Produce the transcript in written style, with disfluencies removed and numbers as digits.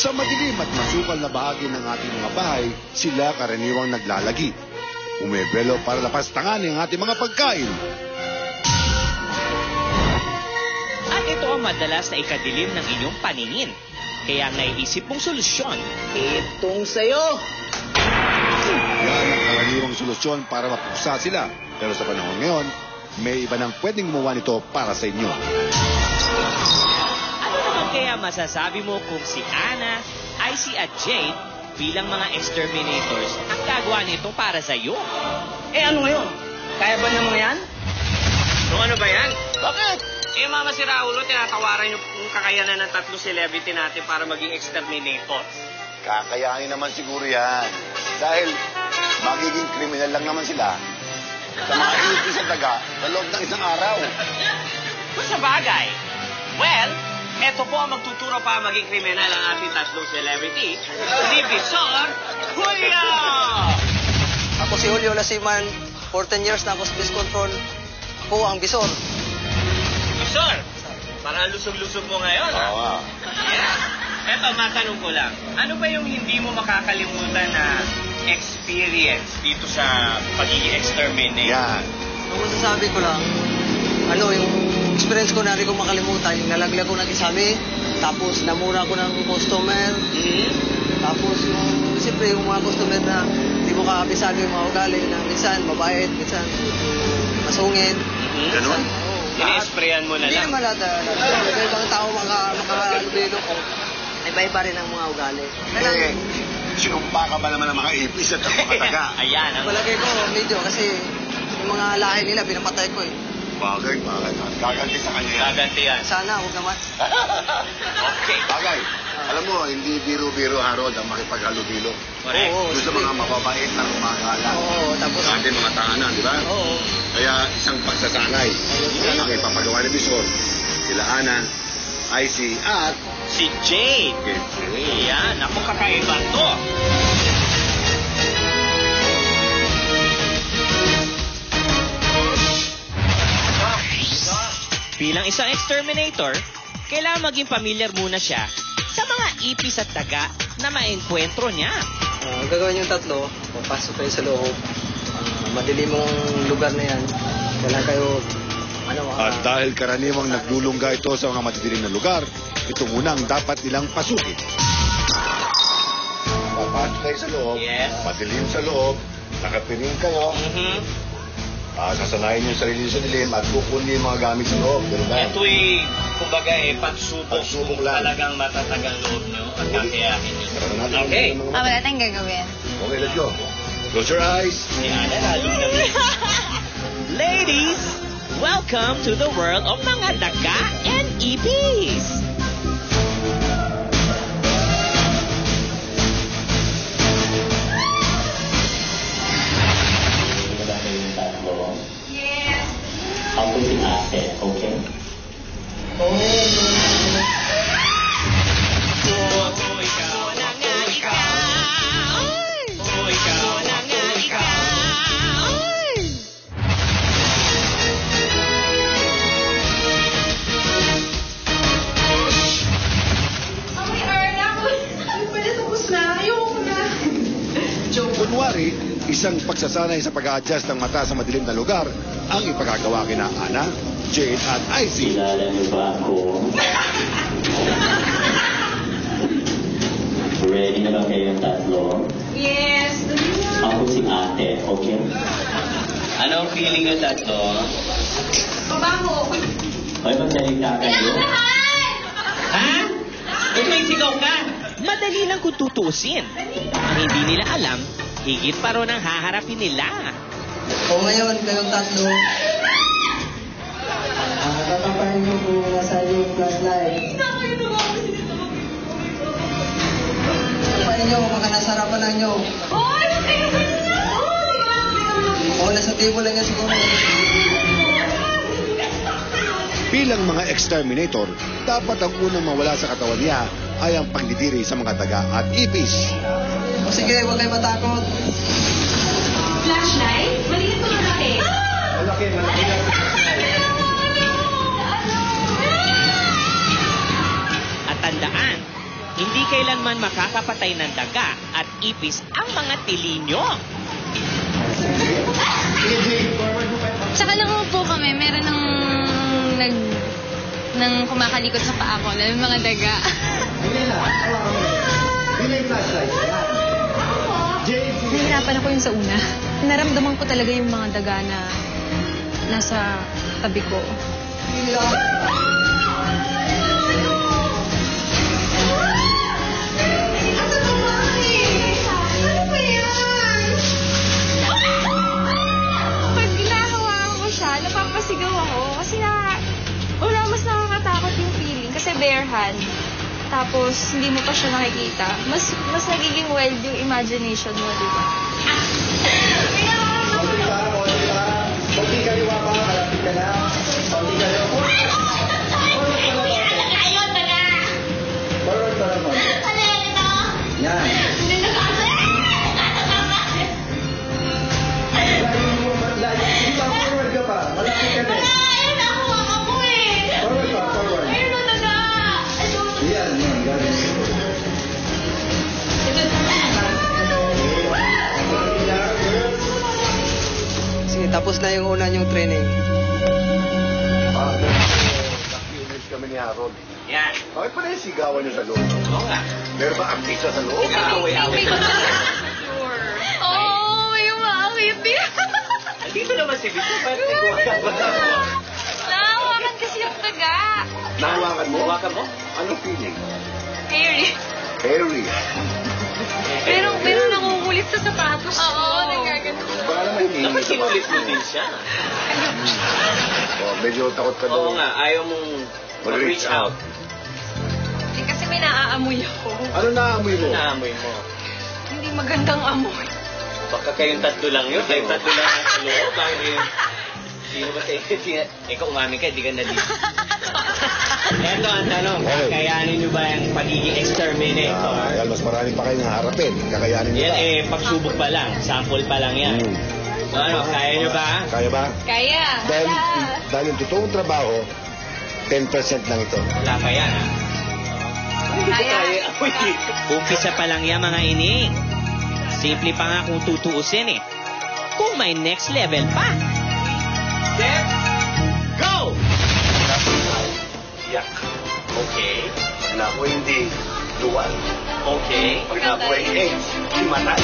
Sa madilim at masukal na bahagi ng ating mga bahay, sila karaniwang naglalagi. Umebelo para lapastangan ang ating mga pagkain. At ito ang madalas na ikadilim ng inyong paningin. Kaya naiisip mong solusyon. Itong sayo! Yan ang karaniwang solusyon para mapuksa sila. Pero sa panahon ngayon, may iba nang pwedeng gumawa nito para sa inyo. Ano naman kaya masasabi mo kung si Ana, Icy at Jade bilang mga exterminators ang gagawa nito para sa iyo? Ano ngayon? Kaya ba ng mga yan? Ano ba yan? Bakit? Mama si Raulo, tinatawaran yung kakayanan ng 3 celebrity natin para maging exterminator. Kakayanin naman siguro yan. Dahil magiging kriminal lang naman sila sa mga ipis at daga sa loob ng isang araw. Kung sa bagay, well, eto po ang magtuturo pa maging kriminal ang ating 3 celebrity, si Visor Julio! Ako si Julio Lasiman, 14 years na ako sa Police Control. Ako ang Visor. Visor, parang lusog-lusog mo ngayon. Oo. Yeah. Eto, matanong ko lang, ano ba yung hindi mo makakalimutan na experience dito sa pagiging exterminator? Yan. Ang masasabi ko lang, yung experience ko na rin kong makalimutan, yung nalaglag ko ng isami, tapos namura ko ng customer, tapos siyempre yung mga customer na hindi mo kakabisado yung mga ugali na minsan mabait, minsan masungit. Ganun? Ini-sprayan mo na Hindi lang. naman lahat. Ibang tao makalubilo ko. Iba-iba rin ang mga ugali. Sinumpa ka ba naman ng mga ipis at mga taga? Ayan. Palagay ko, medyo kasi yung mga lahi nila, pinapatay ko eh. Bagay. Gaganti sa kanya yan. Gaganti yan. Sana, huwag naman. Okay. Bagay. Alam mo, hindi biro-biro, Harold, ang makipaghalubilo. Correct. Oo, Doon sa mga mababait na umagala. Oo, tapos... Sa ating mga tahanan, di ba? Oo. Kaya isang pagsasanay. Yan ang ipapagawa ni Bison. Sila Ana, Icy at Si Jade. Ayan, ako kakaiba to. Bilang isang exterminator, kailangan maging familiar muna siya sa mga ipis at daga na maengkwentro niya. Ang gagawin yung tatlo, papasok kayo sa loob. Madilim mong lugar na yan. Kailangan kayo... At dahil karaniwang naglulungga ito sa mga madidilim na lugar, ito muna ang dapat nilang pasukin. Papasok kayo sa loob, Yes. madilim sa loob, nakapiring kayo, sasanayin yung sarili sa dilim at kukunin yung mga gamit sa loob. Ito'y, kumbaga pagsubok. Pagsubok lang. Talagang matatag ang loob nyo at kakayahin nyo. Okay. Wala tayong gagawin. Okay, let's go. Close your eyes. Si Ana, lalong na Ladies, welcome to the world of mga daga and ipis. Yes. Ako si Ate, okay? Kunwari, isang pagsasanay sa pag-a-adjust ng mata sa madilim na lugar ang ipagagawa kina Ana, Jade at Icy. Kilala niyo ba ako? Ready na ba kayong tatlo? Yes. Ako si Ate, okay? Anong feeling nyo tatlo? Pabango. Hoy, magsalita kayo. Ha? Ba't may sigaw ka? Madali lang kung tutusin. Ang hindi nila alam, higit pa ron ang haharapin nila. O ngayon, kayong tatlo, tatapain nyo kung nasa yung flashlight. Tatapain nyo kung nasa harapan nyo. O nasa table lang yan siguro. Bilang mga exterminator, dapat ang unang mawala sa katawan niya ay ang pagdidiri sa mga daga at ipis. O sige, huwag kayo matakot. Flashlight? Maliit o malaki? Malaki. At tandaan, hindi kailan naman makakapatay ng daga at ipis ang mga tili nyo. Tsaka lang po kami, meron nang kumakalikot sa paa ko, lalo yung mga daga. Nahihirapan ako yung sa una. Naramdaman ko talaga yung mga daga na nasa tabi ko. Pag hinahawakan ko siya, napapasigaw ako. Kasi mas nakakatakot yung feeling. Kasi bare hand. Tapos, hindi mo pa siya nakikita. Mas nagiging wild yung imagination mo, di ba? Konti kayo pa, malapit ka na. Konti kayo. Forward pa naman. Yan. Layo pa, forward ka pa. Malapit ka na. Forward pa, forward. Yan, galing. Sige, tapos na yung una yung training. Nakiunis kami ni Harold. Yan. Bakit pa na yung sigawan niyo sa loob? Oo nga. Meron ba artista sa loob? Away-away. Oh, may umakakit din. Dito naman si Vito. Ba't nagwawakan mo? Nakahawakan kasi yung daga. Nahawakan mo? Hawakan mo? Anong feeling? Harry. Hairy. Pero nangungulit sa sapatos. Oo, nagagano. Baka naman hindi. Dapat sinulit mo din siya. Oh, medyo takot ka Oo daw. nga, ayaw mong mag-reach out. Kasi may naaamoy ako. Ano naamoy mo? Naamoy mo. Hindi magandang amoy. Baka kayong tatlo lang yun. Kayong tatlo lang sa loob. Bakit yun? Sino ba sa'yo? Ikaw umamin ka, di ka na dito. Eto ang tanong, kakayanin nyo ba yung pagiging exterminator? Well, mas marami pa kayong harapin. Kakayanin niyo Yan ba? pagsubok pa lang, sample pa lang yan. So ano, kaya nyo ba? Kaya ba? Kaya. Dahil yung totoong trabaho, 10% lang ito. Wala pa yan, ha? Kaya. Umpisa pa lang yan, mga ining. Simple pa nga kung tutuusin eh. Kung may next level pa. Step, go! Yak. Okay. Pag na ako hindi, luwan. Okay. Pag na ako hindi, himatay.